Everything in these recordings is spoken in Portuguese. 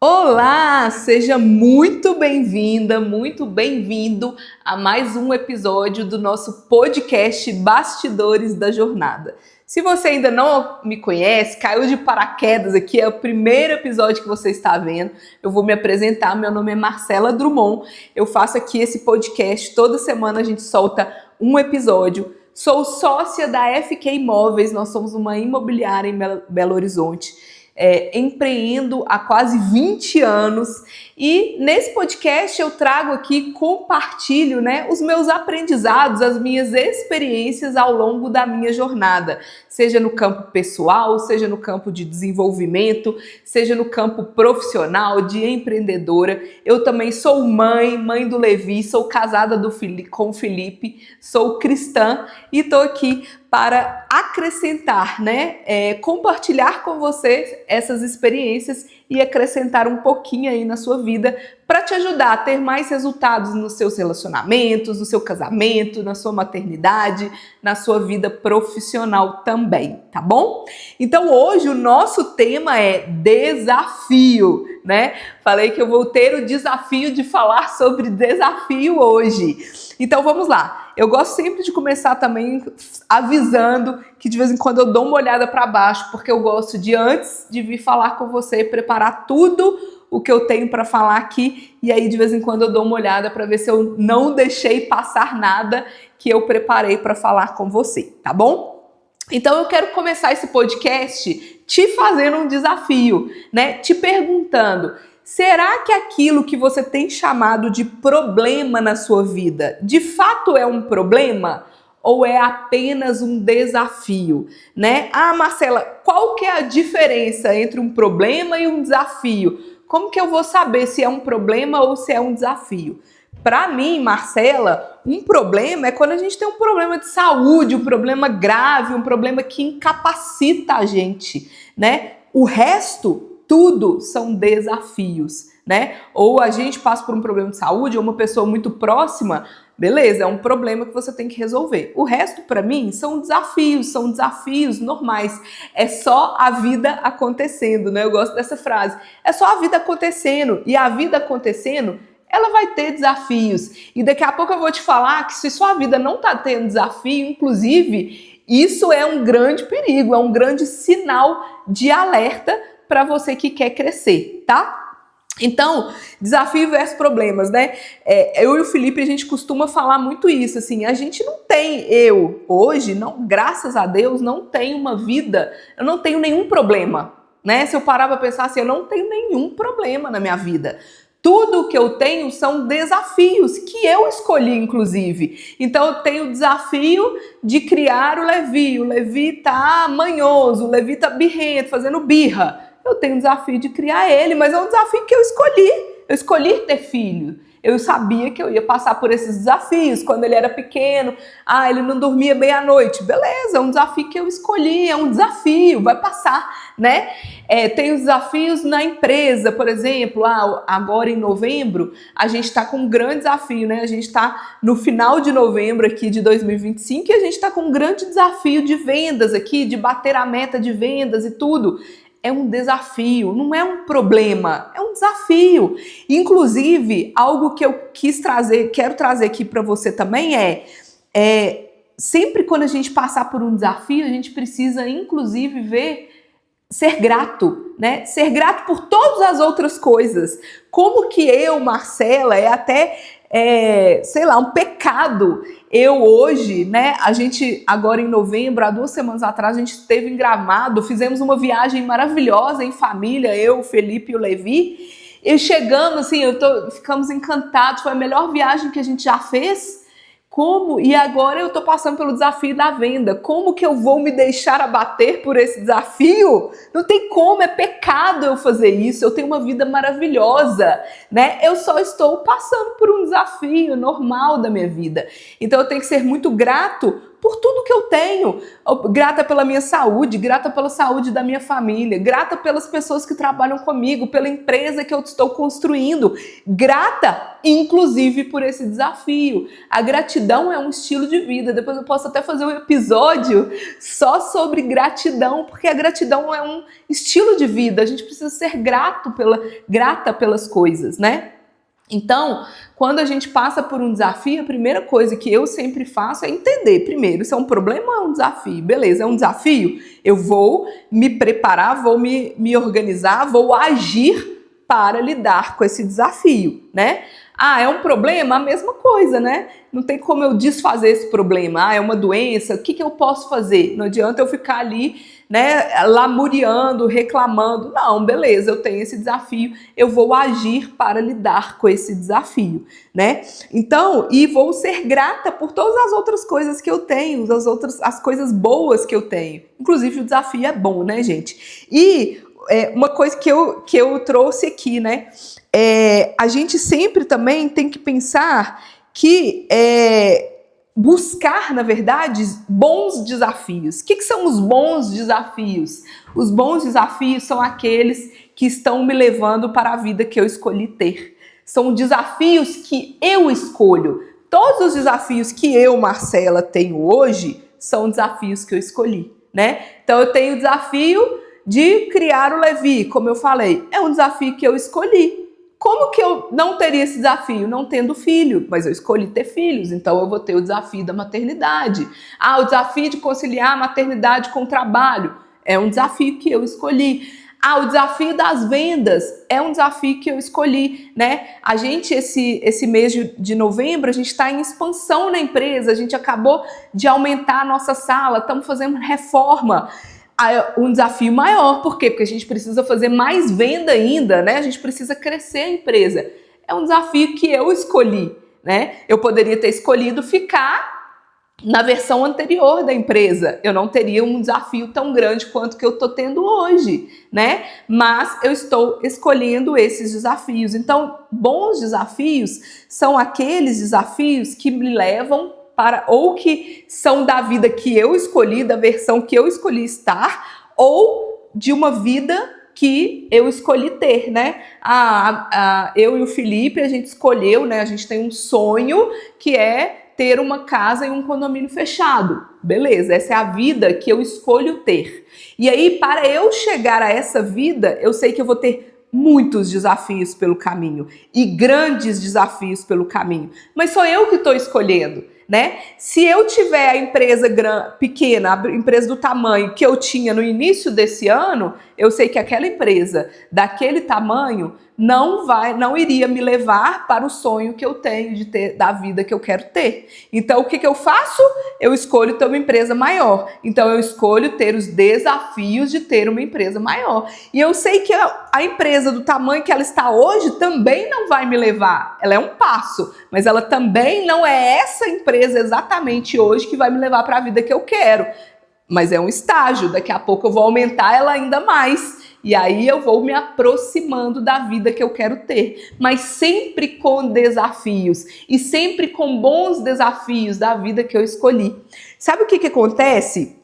Olá, seja muito bem-vinda, muito bem-vindo a mais um episódio do nosso podcast Bastidores da Jornada. Se você ainda não me conhece, caiu de paraquedas aqui, é o primeiro episódio que você está vendo. Eu vou me apresentar, meu nome é Marcela Drummond, eu faço aqui esse podcast, toda semana a gente solta um episódio. Sou sócia da FK Imóveis, nós somos uma imobiliária em Belo Horizonte. Empreendo há quase 20 anos e nesse podcast eu trago aqui, compartilho, os meus aprendizados, as minhas experiências ao longo da minha jornada, seja no campo pessoal, seja no campo de desenvolvimento, seja no campo profissional, de empreendedora. Eu também sou mãe do Levi, sou casada com o Felipe, sou cristã e estou aqui para acrescentar, compartilhar com você essas experiências e acrescentar um pouquinho aí na sua vida para te ajudar a ter mais resultados nos seus relacionamentos, no seu casamento, na sua maternidade, na sua vida profissional também, tá bom? Então hoje o nosso tema é desafio, Falei que eu vou ter o desafio de falar sobre desafio hoje. Então vamos lá. Eu gosto sempre de começar também avisando que de vez em quando eu dou uma olhada para baixo, porque eu gosto de, antes de vir falar com você, preparar tudo o que eu tenho para falar aqui, e aí de vez em quando eu dou uma olhada para ver se eu não deixei passar nada que eu preparei para falar com você, tá bom? Então eu quero começar esse podcast te fazendo um desafio, Te perguntando: será que aquilo que você tem chamado de problema na sua vida, de fato é um problema? Ou é apenas um desafio, Ah, Marcela, qual que é a diferença entre um problema e um desafio? Como que eu vou saber se é um problema ou se é um desafio? Para mim, Marcela, um problema é quando a gente tem um problema de saúde, um problema grave, um problema que incapacita a gente, O resto, tudo são desafios, Ou a gente passa por um problema de saúde, ou uma pessoa muito próxima, beleza, é um problema que você tem que resolver. O resto, para mim, são desafios normais. É só a vida acontecendo, Eu gosto dessa frase. É só a vida acontecendo. E a vida acontecendo, ela vai ter desafios. E daqui a pouco eu vou te falar que se sua vida não está tendo desafio, inclusive, isso é um grande perigo, é um grande sinal de alerta para você que quer crescer, tá? Então, desafio versus problemas, Eu e o Felipe, a gente costuma falar muito isso, assim, a gente não tem, hoje, não, graças a Deus, não tenho uma vida, eu não tenho nenhum problema, Se eu parar para pensar assim, eu não tenho nenhum problema na minha vida. Tudo que eu tenho são desafios que eu escolhi, inclusive. Então, eu tenho o desafio de criar o Levi tá manhoso, o Levi tá birrento, fazendo birra. Eu tenho o desafio de criar ele, mas é um desafio que eu escolhi. Eu escolhi ter filho. Eu sabia que eu ia passar por esses desafios. Quando ele era pequeno, ele não dormia bem à noite. Beleza, é um desafio que eu escolhi, é um desafio, vai passar, Tem os desafios na empresa, por exemplo, agora em novembro, a gente está com um grande desafio, A gente está no final de novembro aqui de 2025 e a gente está com um grande desafio de vendas aqui, de bater a meta de vendas e tudo. É um desafio, não é um problema, é um desafio. Inclusive, algo que eu quero trazer aqui para você também sempre quando a gente passar por um desafio, a gente precisa, inclusive, ser grato, Ser grato por todas as outras coisas. Como que eu, Marcela, um pecado. Eu hoje, a gente agora em novembro, há 2 semanas atrás, a gente esteve em Gramado, fizemos uma viagem maravilhosa em família, eu, o Felipe e o Levi, e chegamos assim, ficamos encantados, foi a melhor viagem que a gente já fez. E agora eu tô passando pelo desafio da venda. Como que eu vou me deixar abater por esse desafio? Não tem como, é pecado eu fazer isso. Eu tenho uma vida maravilhosa, Eu só estou passando por um desafio normal da minha vida. Então eu tenho que ser muito grato por tudo que eu tenho, grata pela minha saúde, grata pela saúde da minha família, grata pelas pessoas que trabalham comigo, pela empresa que eu estou construindo, grata inclusive por esse desafio. A gratidão é um estilo de vida. Depois eu posso até fazer um episódio só sobre gratidão, porque a gratidão é um estilo de vida. A gente precisa ser grata pelas coisas, né? Então, quando a gente passa por um desafio, a primeira coisa que eu sempre faço é entender, primeiro, se é um problema ou é um desafio. Beleza, é um desafio? Eu vou me preparar, vou me organizar, vou agir para lidar com esse desafio, né? Ah, é um problema? A mesma coisa, né? Não tem como eu desfazer esse problema. Ah, é uma doença? O que eu posso fazer? Não adianta eu ficar ali, né, lamuriando, reclamando. Não, beleza, eu tenho esse desafio, eu vou agir para lidar com esse desafio, né? Então, e vou ser grata por todas as outras coisas que eu tenho, as coisas boas que eu tenho. Inclusive o desafio é bom, né, gente? E uma coisa que eu trouxe aqui, né? A gente sempre também tem que pensar que buscar, na verdade, bons desafios. O que são os bons desafios? Os bons desafios são aqueles que estão me levando para a vida que eu escolhi ter. São desafios que eu escolho. Todos os desafios que eu, Marcela, tenho hoje são desafios que eu escolhi, né? Então eu tenho o desafio de criar o Levi, como eu falei, é um desafio que eu escolhi. Como que eu não teria esse desafio? Não tendo filho, mas eu escolhi ter filhos, então eu vou ter o desafio da maternidade. Ah, o desafio de conciliar a maternidade com o trabalho é um desafio que eu escolhi. Ah, o desafio das vendas é um desafio que eu escolhi, né? A gente, esse mês de novembro, a gente está em expansão na empresa, a gente acabou de aumentar a nossa sala, estamos fazendo reforma. Um desafio maior, por quê? Porque a gente precisa fazer mais venda ainda, né? A gente precisa crescer a empresa. É um desafio que eu escolhi, né? Eu poderia ter escolhido ficar na versão anterior da empresa. Eu não teria um desafio tão grande quanto que eu estou tendo hoje, né? Mas eu estou escolhendo esses desafios. Então, bons desafios são aqueles desafios que me levam para, ou que são da vida que eu escolhi, da versão que eu escolhi estar, ou de uma vida que eu escolhi ter, né? Eu e o Felipe, a gente escolheu, né? A gente tem um sonho que é ter uma casa em um condomínio fechado. Beleza, essa é a vida que eu escolho ter. E aí, para eu chegar a essa vida, eu sei que eu vou ter muitos desafios pelo caminho e grandes desafios pelo caminho. Mas sou eu que estou escolhendo, né? Se eu tiver a empresa pequena, a empresa do tamanho que eu tinha no início desse ano, eu sei que aquela empresa daquele tamanho não iria me levar para o sonho que eu tenho de ter, da vida que eu quero ter. Então, o que eu faço? Eu escolho ter uma empresa maior. Então, eu escolho ter os desafios de ter uma empresa maior. E eu sei que a empresa do tamanho que ela está hoje também não vai me levar. Ela é um passo, mas ela também não é essa empresa exatamente hoje que vai me levar para a vida que eu quero. Mas é um estágio, daqui a pouco eu vou aumentar ela ainda mais. E aí eu vou me aproximando da vida que eu quero ter. Mas sempre com desafios. E sempre com bons desafios da vida que eu escolhi. Sabe o que acontece?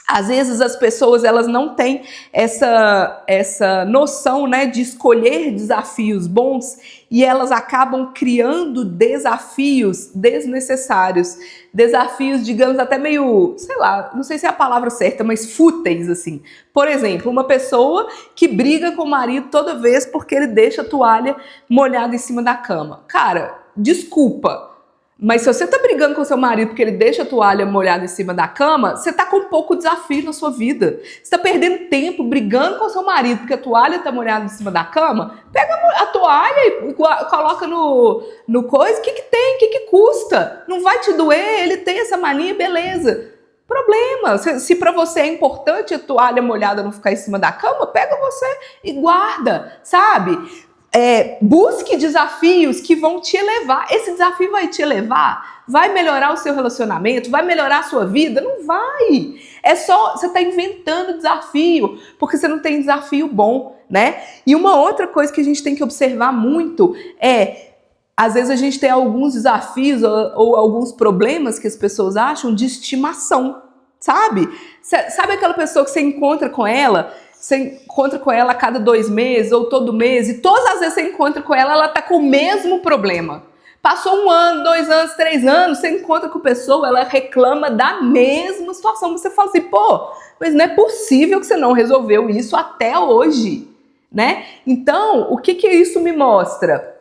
Às vezes as pessoas elas não têm essa noção, né, de escolher desafios bons e elas acabam criando desafios desnecessários. Desafios, digamos, até meio, sei lá, não sei se é a palavra certa, mas fúteis, assim. Por exemplo, uma pessoa que briga com o marido toda vez porque ele deixa a toalha molhada em cima da cama. Cara, desculpa. Mas se você tá brigando com seu marido porque ele deixa a toalha molhada em cima da cama, você tá com pouco desafio na sua vida. Você tá perdendo tempo brigando com seu marido porque a toalha tá molhada em cima da cama. Pega a toalha e coloca no coisa. O que tem? O que custa? Não vai te doer, ele tem essa mania, beleza. Problema. Se para você é importante a toalha molhada não ficar em cima da cama, pega você e guarda, sabe? Busque desafios que vão te elevar. Esse desafio vai te elevar? Vai melhorar o seu relacionamento? Vai melhorar a sua vida? Não vai. É só, você está inventando desafio, porque você não tem desafio bom, né? E uma outra coisa que a gente tem que observar muito é Às vezes a gente tem alguns desafios ou alguns problemas que as pessoas acham de estimação, sabe? Sabe aquela pessoa que você encontra com ela a cada 2 meses ou todo mês, e todas as vezes você encontra com ela, ela tá com o mesmo problema. Passou 1 ano, 2 anos, 3 anos, você encontra com a pessoa, ela reclama da mesma situação. Você fala assim, pô, mas não é possível que você não resolveu isso até hoje, né? Então, o que isso me mostra?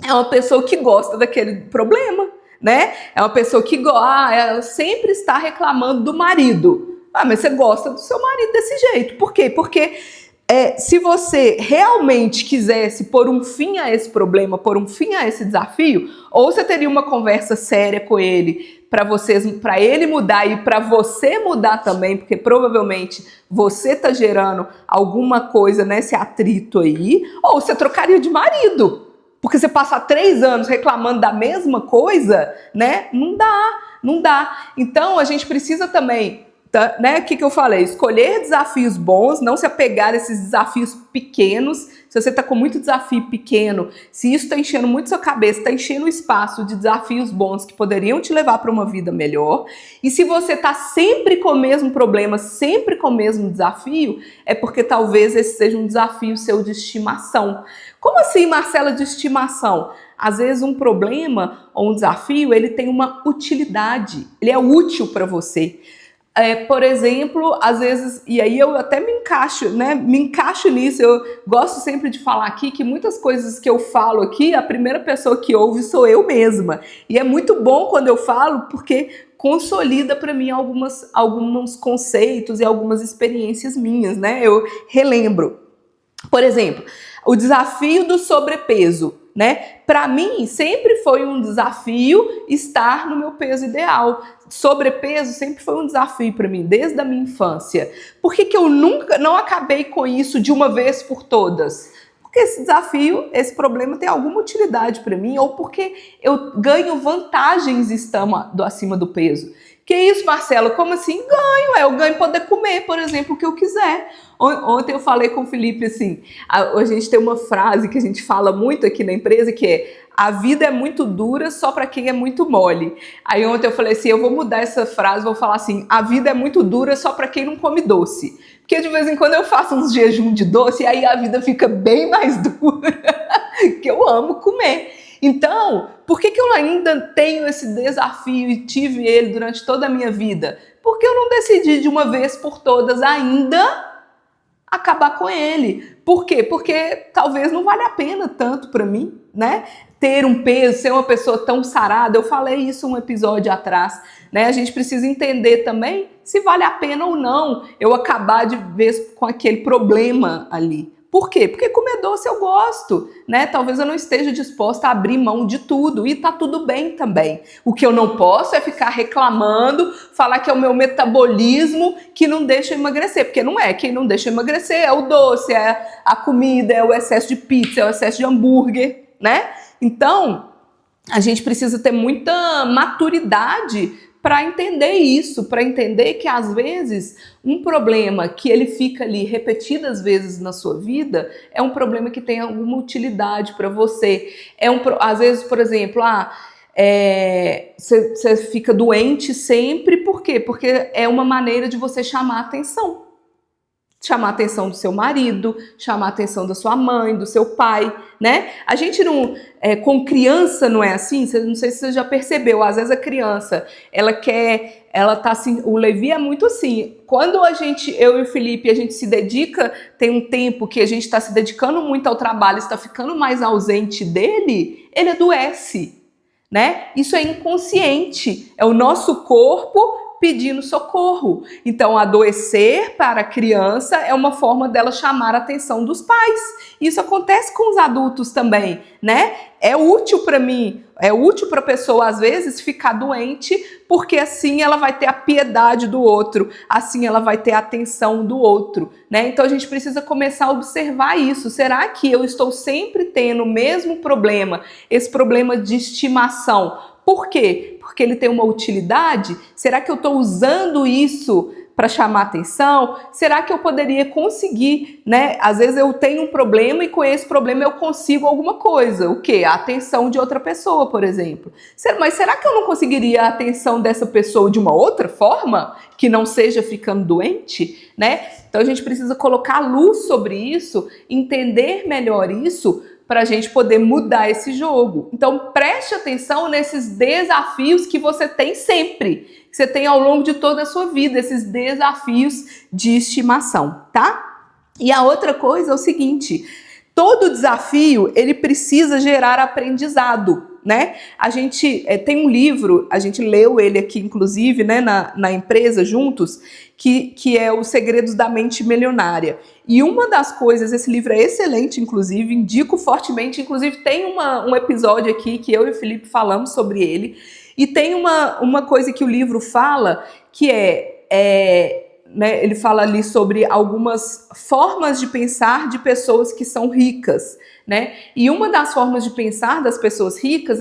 É uma pessoa que gosta daquele problema, né? É uma pessoa que ela sempre está reclamando do marido. Ah, mas você gosta do seu marido desse jeito. Por quê? Porque se você realmente quisesse pôr um fim a esse problema, pôr um fim a esse desafio, ou você teria uma conversa séria com ele para ele mudar e para você mudar também, porque provavelmente você tá gerando alguma coisa nesse atrito aí, ou você trocaria de marido. Porque você passar 3 anos reclamando da mesma coisa, né? Não dá. Então a gente precisa também, né? O que eu falei? Escolher desafios bons, não se apegar a esses desafios pequenos. Se você está com muito desafio pequeno, se isso está enchendo muito sua cabeça, está enchendo o espaço de desafios bons que poderiam te levar para uma vida melhor. E se você está sempre com o mesmo problema, sempre com o mesmo desafio, é porque talvez esse seja um desafio seu de estimação. Como assim, Marcela, de estimação? Às vezes um problema ou um desafio, ele tem uma utilidade, ele é útil para você. Por exemplo, às vezes, e aí eu até me encaixo nisso, eu gosto sempre de falar aqui que muitas coisas que eu falo aqui, a primeira pessoa que ouve sou eu mesma. E é muito bom quando eu falo, porque consolida para mim alguns conceitos e algumas experiências minhas, né? Eu relembro. Por exemplo, o desafio do sobrepeso, né? Para mim, sempre foi um desafio estar no meu peso ideal. Sobrepeso sempre foi um desafio para mim, desde a minha infância. Por que eu nunca não acabei com isso de uma vez por todas? Porque esse desafio, esse problema tem alguma utilidade para mim, ou porque eu ganho vantagens estando acima do peso. Que isso, Marcelo? Como assim? Eu ganho poder comer, por exemplo, o que eu quiser. Ontem eu falei com o Felipe assim, a gente tem uma frase que a gente fala muito aqui na empresa, que é: a vida é muito dura só para quem é muito mole. Aí ontem eu falei assim, eu vou mudar essa frase, vou falar assim: a vida é muito dura só para quem não come doce. Porque de vez em quando eu faço uns jejum de doce e aí a vida fica bem mais dura, que eu amo comer. Então, por que eu ainda tenho esse desafio e tive ele durante toda a minha vida? Porque eu não decidi de uma vez por todas ainda acabar com ele. Por quê? Porque talvez não valha a pena tanto para mim, né? Ter um peso, ser uma pessoa tão sarada. Eu falei isso um episódio atrás, né? A gente precisa entender também se vale a pena ou não eu acabar de vez com aquele problema ali. Por quê? Porque comer doce eu gosto, né? Talvez eu não esteja disposta a abrir mão de tudo e tá tudo bem também. O que eu não posso é ficar reclamando, falar que é o meu metabolismo que não deixa eu emagrecer, porque não é. Quem não deixa eu emagrecer é o doce, é a comida, é o excesso de pizza, é o excesso de hambúrguer, né? Então, a gente precisa ter muita maturidade para entender isso, para entender que às vezes um problema que ele fica ali repetidas vezes na sua vida é um problema que tem alguma utilidade para você. Às vezes, por exemplo, você fica doente sempre, por quê? Porque é uma maneira de você chamar a atenção. Chamar a atenção do seu marido, chamar a atenção da sua mãe, do seu pai, né? A gente não... com criança não é assim? Não sei se você já percebeu. Às vezes a criança, ela tá assim... O Levi é muito assim. Quando eu e o Felipe, a gente se dedica, tem um tempo que a gente está se dedicando muito ao trabalho, está ficando mais ausente dele, ele adoece, né? Isso é inconsciente. É o nosso corpo pedindo socorro. Então, adoecer para a criança é uma forma dela chamar a atenção dos pais. Isso acontece com os adultos também, né? É útil para mim, é útil para a pessoa, às vezes, ficar doente, porque assim ela vai ter a piedade do outro, assim ela vai ter a atenção do outro, né? Então, a gente precisa começar a observar isso. Será que eu estou sempre tendo o mesmo problema, esse problema de estimação? Por quê? Porque ele tem uma utilidade? Será que eu estou usando isso para chamar atenção? Será que eu poderia conseguir, né? Às vezes eu tenho um problema e com esse problema eu consigo alguma coisa. O quê? A atenção de outra pessoa, por exemplo. Mas será que eu não conseguiria a atenção dessa pessoa de uma outra forma? Que não seja ficando doente, né? Então a gente precisa colocar luz sobre isso, entender melhor isso, para a gente poder mudar esse jogo. Então preste atenção nesses desafios que você tem sempre, que você tem ao longo de toda a sua vida, esses desafios de estimação, tá? E a outra coisa é o seguinte, todo desafio, ele precisa gerar aprendizado, né? A gente tem um livro, a gente leu ele aqui, inclusive, né, na empresa, juntos, que é Os Segredos da Mente Milionária. E uma das coisas, esse livro é excelente, inclusive, indico fortemente, inclusive tem um episódio aqui que eu e o Felipe falamos sobre ele, e tem uma coisa que o livro fala, que né, ele fala ali sobre algumas formas de pensar de pessoas que são ricas, né? E uma das formas de pensar das pessoas ricas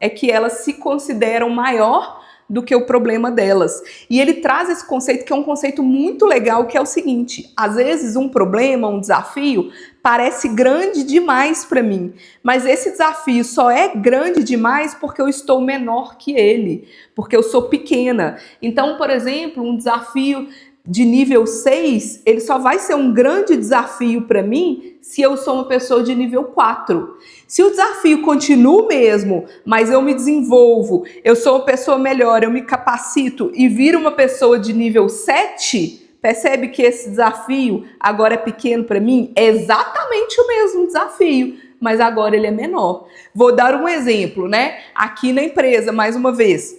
é que elas se consideram maior do que o problema delas. E ele traz esse conceito que é um conceito muito legal, que é o seguinte: às vezes um problema, um desafio, parece grande demais para mim, mas esse desafio só é grande demais porque eu estou menor que ele, porque eu sou pequena. Então, por exemplo, um desafio de nível 6, ele só vai ser um grande desafio para mim se eu sou uma pessoa de nível 4. Se o desafio continua o mesmo, mas eu me desenvolvo, eu sou uma pessoa melhor, eu me capacito e viro uma pessoa de nível 7, percebe que esse desafio agora é pequeno para mim? É exatamente o mesmo desafio, mas agora ele é menor. Vou dar um exemplo, né? Aqui na empresa, mais uma vez,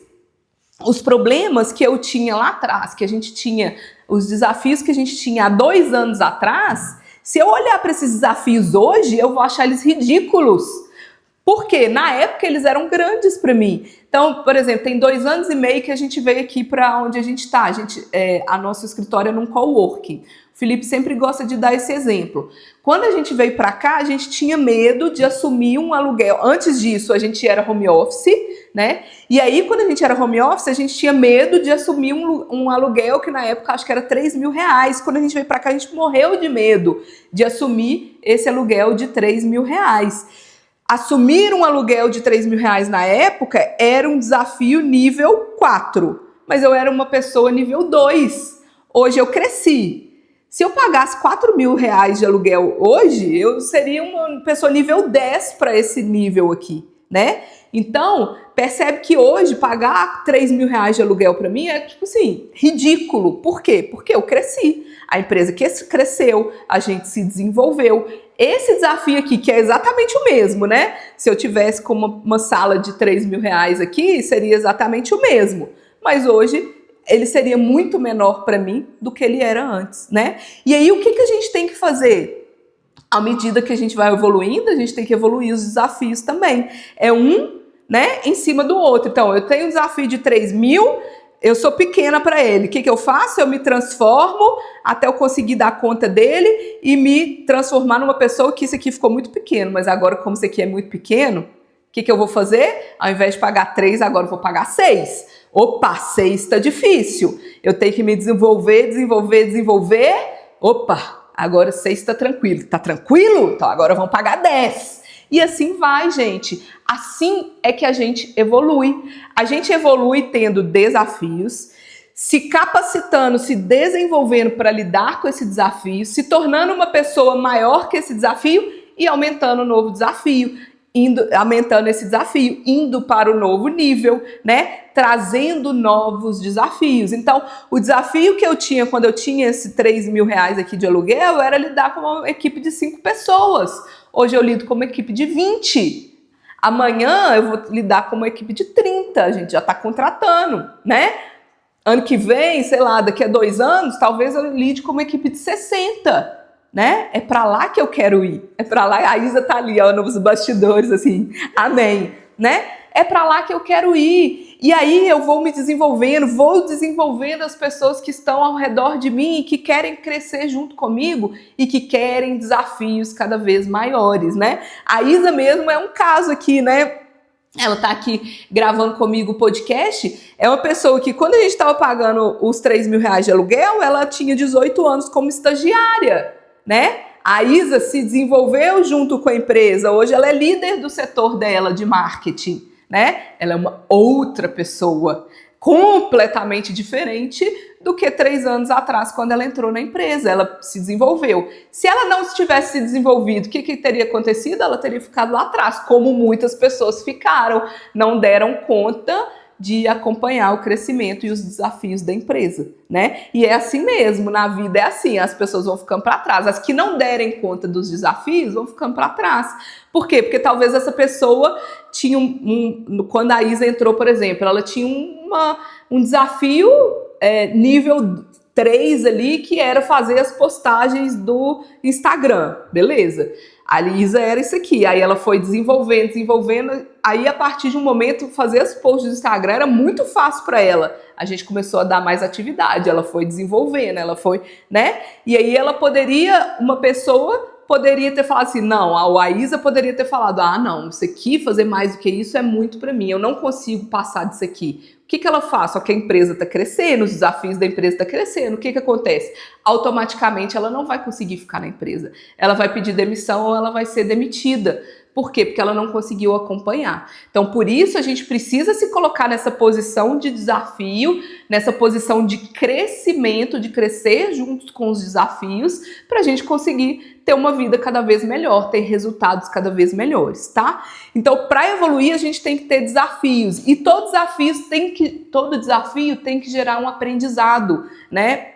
os problemas que eu tinha lá atrás, que a gente tinha, os desafios que a gente tinha há 2 anos atrás, se eu olhar para esses desafios hoje, eu vou achar eles ridículos. Porque na época eles eram grandes para mim. Então, por exemplo, tem 2 anos e meio que a gente veio aqui para onde a gente está. A nosso escritório é num coworking. O Felipe sempre gosta de dar esse exemplo. Quando a gente veio para cá, a gente tinha medo de assumir um aluguel. Antes disso, a gente era home office, né? E aí, quando a gente era home office, a gente tinha medo de assumir um aluguel que na época acho que era R$3.000. Quando a gente veio para cá, a gente morreu de medo de assumir esse aluguel de R$3.000. Assumir um aluguel de R$3.000 na época era um desafio nível 4, mas eu era uma pessoa nível 2. Hoje eu cresci. Se eu pagasse R$4.000 de aluguel hoje, eu seria uma pessoa nível 10 para esse nível aqui, né? Então, percebe que hoje pagar R$3.000 de aluguel para mim é, tipo assim, ridículo. Por quê? Porque eu cresci. A empresa cresceu, a gente se desenvolveu. Esse desafio aqui, que é exatamente o mesmo, né? Se eu tivesse com uma sala de R$3.000 aqui, seria exatamente o mesmo. Mas hoje ele seria muito menor para mim do que ele era antes, né? E aí o que a gente tem que fazer? À medida que a gente vai evoluindo, a gente tem que evoluir os desafios também. É um, né, em cima do outro. Então, eu tenho um desafio de 3.000, eu sou pequena para ele. O que eu faço? Eu me transformo até eu conseguir dar conta dele e me transformar numa pessoa que isso aqui ficou muito pequeno. Mas agora, como isso aqui é muito pequeno, o que eu vou fazer? Ao invés de pagar 3, agora eu vou pagar 6. Opa, 6 está difícil. Eu tenho que me desenvolver. Opa, agora 6 está tranquilo. Tá tranquilo? Então agora vamos pagar 10. E assim vai, gente. Assim é que a gente evolui. A gente evolui tendo desafios, se capacitando, se desenvolvendo para lidar com esse desafio, se tornando uma pessoa maior que esse desafio e aumentando o novo desafio. Aumentando esse desafio, indo para o novo nível, né? Trazendo novos desafios. Então, o desafio que eu tinha quando eu tinha esse R$3.000 aqui de aluguel era lidar com uma equipe de 5 pessoas. Hoje eu lido com uma equipe de 20. Amanhã eu vou lidar com uma equipe de 30. A gente já está contratando, né? Ano que vem, sei lá, daqui a 2 anos, talvez eu lide com uma equipe de 60. Né? É para lá que eu quero ir. É para lá. A Isa tá ali, ó, nos bastidores, assim. Amém, né? É para lá que eu quero ir. E aí eu vou me desenvolvendo, vou desenvolvendo as pessoas que estão ao redor de mim e que querem crescer junto comigo e que querem desafios cada vez maiores, né? A Isa mesmo é um caso aqui, né? ela tá aqui gravando comigo o podcast, é uma pessoa que quando a gente estava pagando os 3 mil reais de aluguel, ela tinha 18 anos como estagiária, né? A Isa se desenvolveu junto com a empresa, hoje ela é líder do setor dela de marketing, né? Ela é uma outra pessoa, completamente diferente do que 3 anos atrás, quando ela entrou na empresa. Ela se desenvolveu. Se ela não tivesse se desenvolvido, o que teria acontecido? Ela teria ficado lá atrás, como muitas pessoas ficaram, não deram conta de acompanhar o crescimento e os desafios da empresa, né? E é assim mesmo, na vida é assim, as pessoas vão ficando para trás, as que não derem conta dos desafios vão ficando para trás. Por quê? Porque talvez essa pessoa tinha quando a Isa entrou, por exemplo, ela tinha um desafio nível 3 ali, que era fazer as postagens do Instagram, beleza? A Isa era isso aqui, aí ela foi desenvolvendo, aí a partir de um momento fazer as posts do Instagram era muito fácil para ela. A gente começou a dar mais atividade, ela foi desenvolvendo, ela foi, né? E aí uma pessoa poderia ter falado assim, não, a Isa poderia ter falado, não, isso aqui, fazer mais do que isso é muito para mim, eu não consigo passar disso aqui. O que ela faz? Só que a empresa está crescendo, os desafios da empresa estão crescendo, o que acontece? Automaticamente ela não vai conseguir ficar na empresa, ela vai pedir demissão ou ela vai ser demitida. Por quê? Porque ela não conseguiu acompanhar. Então, por isso, a gente precisa se colocar nessa posição de desafio, nessa posição de crescimento, de crescer junto com os desafios, para a gente conseguir ter uma vida cada vez melhor, ter resultados cada vez melhores, tá? Então, para evoluir, a gente tem que ter desafios. E todo desafio tem que gerar um aprendizado, né?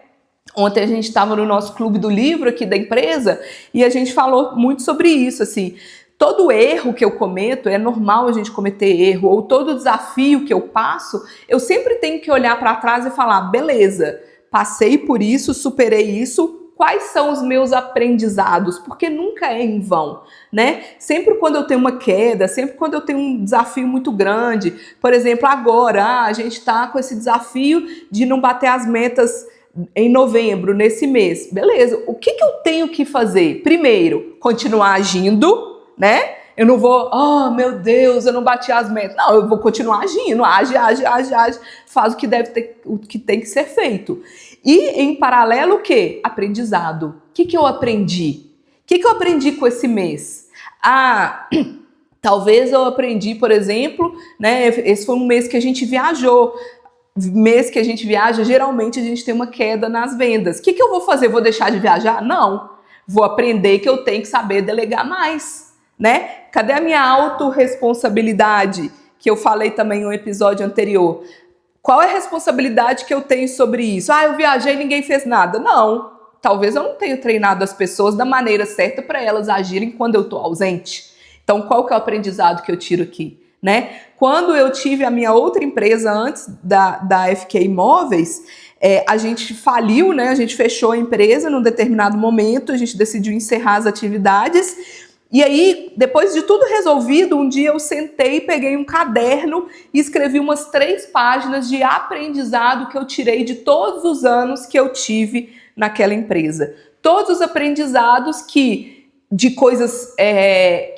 Ontem a gente estava no nosso clube do livro aqui da empresa e a gente falou muito sobre isso, assim. Todo erro que eu cometo, é normal a gente cometer erro, ou todo desafio que eu passo, eu sempre tenho que olhar para trás e falar, beleza, passei por isso, superei isso, quais são os meus aprendizados? Porque nunca é em vão, né? Sempre quando eu tenho uma queda, sempre quando eu tenho um desafio muito grande, por exemplo, agora, a gente está com esse desafio de não bater as metas em novembro, nesse mês. Beleza, o que eu tenho que fazer? Primeiro, continuar agindo, né? Eu não vou, meu Deus, eu não bati as metas. Não, eu vou continuar agindo, age, faz o que tem que ser feito. E em paralelo o quê? Aprendizado. O que eu aprendi? O que eu aprendi com esse mês? Talvez eu aprendi, por exemplo, né? Esse foi um mês que a gente viajou. Mês que a gente viaja, geralmente a gente tem uma queda nas vendas. O que eu vou fazer? Vou deixar de viajar? Não. Vou aprender que eu tenho que saber delegar mais. Né? Cadê a minha autorresponsabilidade? Que eu falei também em um episódio anterior. Qual é a responsabilidade que eu tenho sobre isso? Eu viajei e ninguém fez nada. Não. Talvez eu não tenha treinado as pessoas da maneira certa para elas agirem quando eu estou ausente. Então, qual que é o aprendizado que eu tiro aqui? Né? Quando eu tive a minha outra empresa antes da FK Imóveis, a gente faliu, né? A gente fechou a empresa num determinado momento, a gente decidiu encerrar as atividades. E aí, depois de tudo resolvido, um dia eu sentei, peguei um caderno e escrevi umas 3 páginas de aprendizado que eu tirei de todos os anos que eu tive naquela empresa. Todos os aprendizados de coisas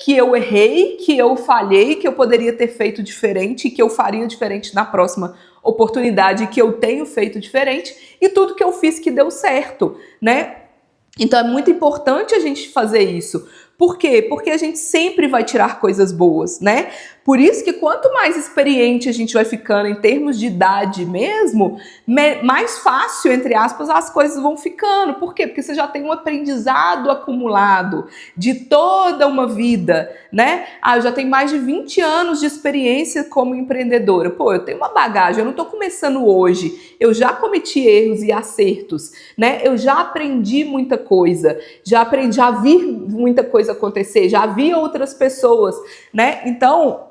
que eu errei, que eu falhei, que eu poderia ter feito diferente, que eu faria diferente na próxima oportunidade, que eu tenho feito diferente, e tudo que eu fiz que deu certo, né? Então é muito importante a gente fazer isso. Por quê? Porque a gente sempre vai tirar coisas boas, né? Por isso que quanto mais experiente a gente vai ficando em termos de idade mesmo, mais fácil, entre aspas, as coisas vão ficando. Por quê? Porque você já tem um aprendizado acumulado de toda uma vida, né? Eu já tenho mais de 20 anos de experiência como empreendedora. Eu tenho uma bagagem, eu não estou começando hoje. Eu já cometi erros e acertos, né? Eu já aprendi muita coisa, já vi muita coisa acontecer, já vi outras pessoas, né? Então,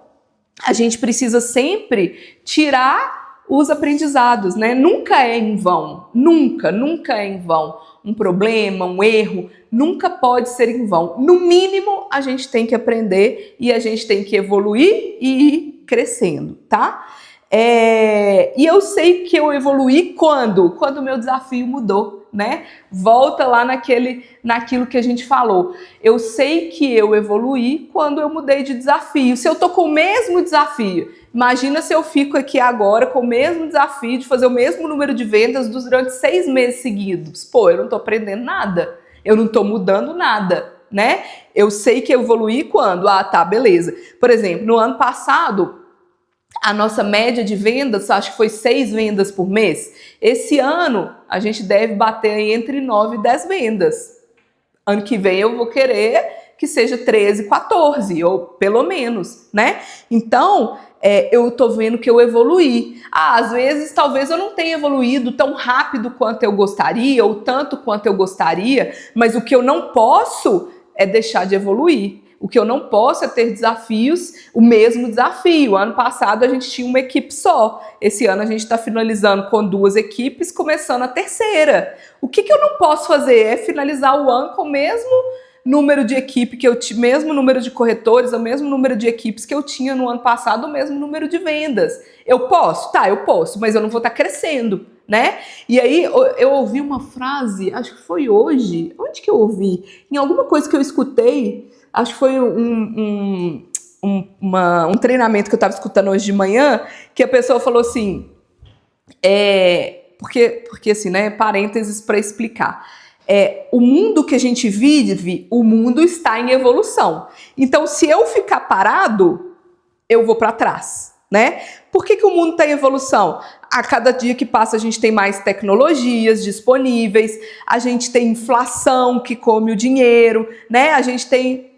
a gente precisa sempre tirar os aprendizados, né? Nunca é em vão, nunca é em vão. Um problema, um erro, nunca pode ser em vão. No mínimo, a gente tem que aprender e a gente tem que evoluir e ir crescendo, tá? E eu sei que eu evoluí quando o meu desafio mudou. né? Volta lá naquilo que a gente falou. Eu sei que eu evoluí quando eu mudei de desafio. Se eu tô com o mesmo desafio, imagina se eu fico aqui agora com o mesmo desafio de fazer o mesmo número de vendas durante 6 meses seguidos. Pô, eu não tô aprendendo nada. Eu não tô mudando nada, né? Eu sei que eu evoluí quando? Ah, tá, beleza. Por exemplo, no ano passado, a nossa média de vendas, acho que foi 6 vendas por mês. Esse ano, a gente deve bater aí entre 9 e 10 vendas. Ano que vem eu vou querer que seja 13, 14, ou pelo menos, né? Então, eu tô vendo que eu evoluí. Ah, às vezes, talvez eu não tenha evoluído tão rápido quanto eu gostaria, ou tanto quanto eu gostaria, mas o que eu não posso é deixar de evoluir. O que eu não posso é ter desafios, o mesmo desafio. Ano passado a gente tinha uma equipe só. Esse ano a gente está finalizando com 2 equipes, começando a terceira. O que eu não posso fazer é finalizar o ano com o mesmo número de equipe que eu tinha, mesmo número de corretores, o mesmo número de equipes que eu tinha no ano passado, o mesmo número de vendas. Eu posso? Tá, eu posso, mas eu não vou estar crescendo, né? E aí eu ouvi uma frase, acho que foi hoje, onde que eu ouvi? Em alguma coisa que eu escutei, acho que foi um treinamento que eu estava escutando hoje de manhã, que a pessoa falou assim, porque assim, né, parênteses para explicar. O mundo que a gente vive, o mundo está em evolução. Então, se eu ficar parado, eu vou para trás, né? Por que o mundo está em evolução? A cada dia que passa, a gente tem mais tecnologias disponíveis, a gente tem inflação que come o dinheiro, né? A gente tem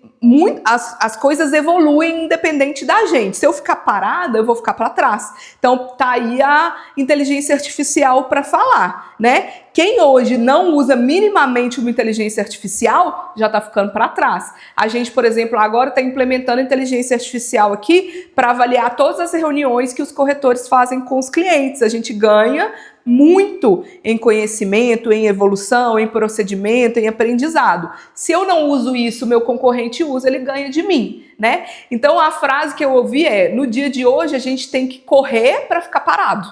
as coisas evoluem independente da gente. Se eu ficar parada, eu vou ficar para trás. Então tá aí a inteligência artificial para falar, né? Quem hoje não usa minimamente uma inteligência artificial já está ficando para trás. A gente, por exemplo, agora está implementando inteligência artificial aqui para avaliar todas as reuniões que os corretores fazem com os clientes. A gente ganha muito em conhecimento, em evolução, em procedimento, em aprendizado. Se eu não uso isso, meu concorrente usa, ele ganha de mim, né? Então a frase que eu ouvi é: no dia de hoje a gente tem que correr para ficar parado,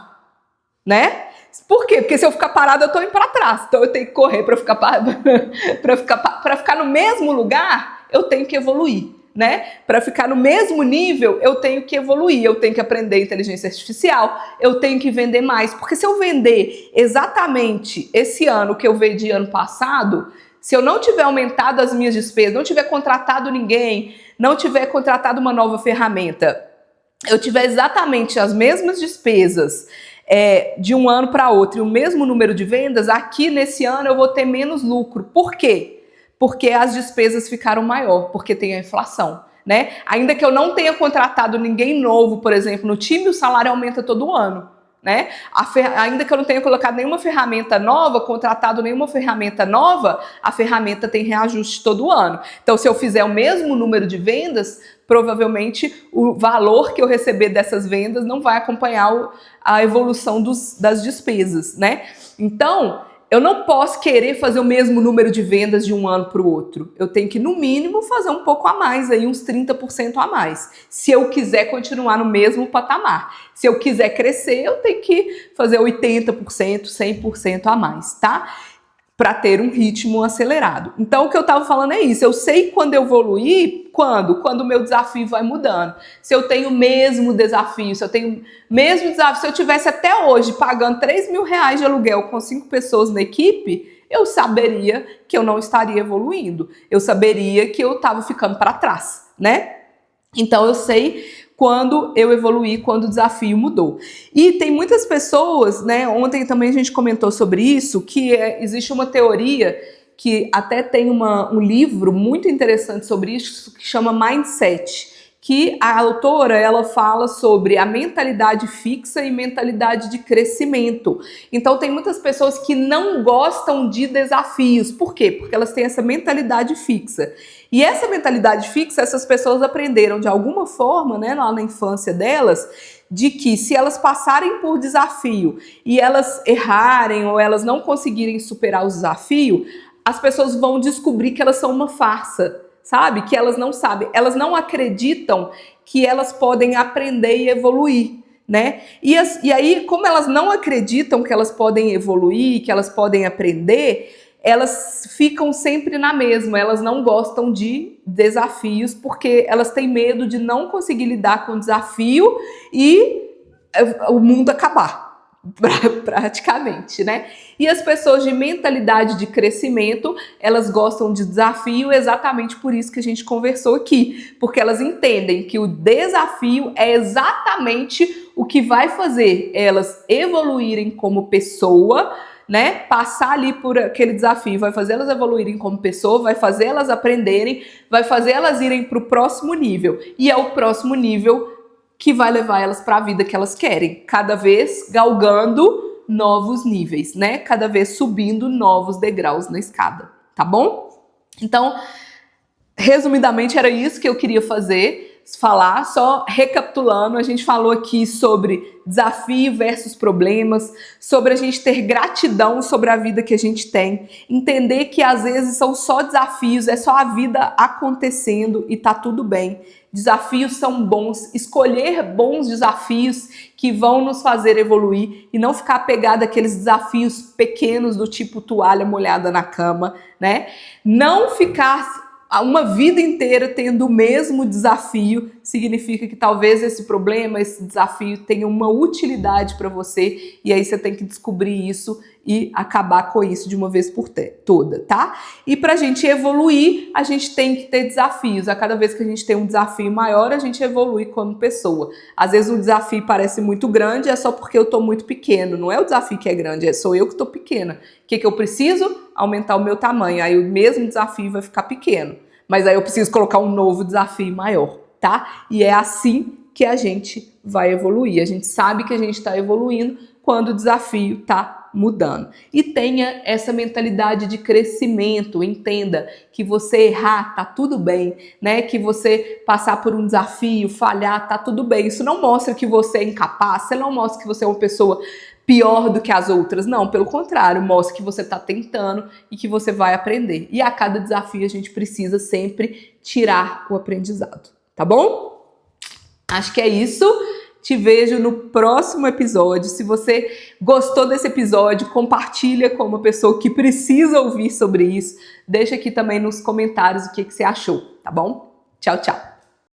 né? Por quê? Porque se eu ficar parado eu tô indo para trás. Então eu tenho que correr para ficar para ficar no mesmo lugar, eu tenho que evoluir, né? Para ficar no mesmo nível, eu tenho que evoluir, eu tenho que aprender inteligência artificial, eu tenho que vender mais. Porque se eu vender exatamente esse ano o que eu vendi ano passado, se eu não tiver aumentado as minhas despesas, não tiver contratado ninguém, não tiver contratado uma nova ferramenta, eu tiver exatamente as mesmas despesas de um ano para outro e o mesmo número de vendas, aqui nesse ano eu vou ter menos lucro. Por quê? Porque as despesas ficaram maior, porque tem a inflação, né? Ainda que eu não tenha contratado ninguém novo, por exemplo, no time, o salário aumenta todo ano, né? Ainda que eu não tenha colocado nenhuma ferramenta nova, contratado nenhuma ferramenta nova, a ferramenta tem reajuste todo ano. Então, se eu fizer o mesmo número de vendas, provavelmente o valor que eu receber dessas vendas não vai acompanhar a evolução das despesas, né? Então, eu não posso querer fazer o mesmo número de vendas de um ano para o outro. Eu tenho que, no mínimo, fazer um pouco a mais, aí, uns 30% a mais. Se eu quiser continuar no mesmo patamar. Se eu quiser crescer, eu tenho que fazer 80%, 100% a mais, tá? Para ter um ritmo acelerado. Então, o que eu estava falando é isso. Eu sei quando eu evoluir, quando o meu desafio vai mudando. Se eu tenho o mesmo desafio, se eu tivesse até hoje pagando R$3.000 de aluguel com 5 pessoas na equipe, eu saberia que eu não estaria evoluindo. Eu saberia que eu estava ficando para trás, né? Então, eu sei quando eu evoluí, quando o desafio mudou. E tem muitas pessoas, né? Ontem também a gente comentou sobre isso, que existe uma teoria que até tem um livro muito interessante sobre isso, que chama Mindset, que a autora, ela fala sobre a mentalidade fixa e mentalidade de crescimento. Então tem muitas pessoas que não gostam de desafios. Por quê? Porque elas têm essa mentalidade fixa. E essa mentalidade fixa, essas pessoas aprenderam de alguma forma, né, lá na infância delas, de que se elas passarem por desafio e elas errarem ou elas não conseguirem superar o desafio, as pessoas vão descobrir que elas são uma farsa, sabe? Que elas não sabem, elas não acreditam que elas podem aprender e evoluir. né? E aí, como elas não acreditam que elas podem evoluir, que elas podem aprender, elas ficam sempre na mesma, elas não gostam de desafios porque elas têm medo de não conseguir lidar com o desafio e o mundo acabar, praticamente, né? E as pessoas de mentalidade de crescimento, elas gostam de desafio exatamente por isso que a gente conversou aqui, porque elas entendem que o desafio é exatamente o que vai fazer elas evoluírem como pessoa, né? Passar ali por aquele desafio vai fazer elas evoluírem como pessoa, vai fazer elas aprenderem, vai fazer elas irem para o próximo nível. E é o próximo nível que vai levar elas para a vida que elas querem, cada vez galgando novos níveis, né? Cada vez subindo novos degraus na escada, tá bom? Então, resumidamente, era isso que eu queria falar, só recapitulando, a gente falou aqui sobre desafio versus problemas, sobre a gente ter gratidão sobre a vida que a gente tem, entender que às vezes são só desafios, é só a vida acontecendo e tá tudo bem. Desafios são bons, escolher bons desafios que vão nos fazer evoluir e não ficar pegado àqueles desafios pequenos do tipo toalha molhada na cama, né? Não ficar uma vida inteira tendo o mesmo desafio significa que talvez esse problema, esse desafio tenha uma utilidade para você e aí você tem que descobrir isso e acabar com isso de uma vez por toda, tá? E pra gente evoluir, a gente tem que ter desafios. A cada vez que a gente tem um desafio maior, a gente evolui como pessoa. Às vezes um desafio parece muito grande, é só porque eu tô muito pequeno. Não é o desafio que é grande, sou eu que tô pequena. O que eu preciso? Aumentar o meu tamanho. Aí o mesmo desafio vai ficar pequeno. Mas aí eu preciso colocar um novo desafio maior, tá? E é assim que a gente vai evoluir. A gente sabe que a gente está evoluindo quando o desafio está mudando. E tenha essa mentalidade de crescimento, entenda que você errar tá tudo bem, né? Que você passar por um desafio, falhar, tá tudo bem. Isso não mostra que você é incapaz, você não mostra que você é uma pessoa pior do que as outras, não, pelo contrário, mostra que você está tentando e que você vai aprender. E a cada desafio a gente precisa sempre tirar o aprendizado, tá bom? Acho que é isso. Te vejo no próximo episódio. Se você gostou desse episódio, compartilha com uma pessoa que precisa ouvir sobre isso. Deixa aqui também nos comentários o que você achou, tá bom? Tchau, tchau.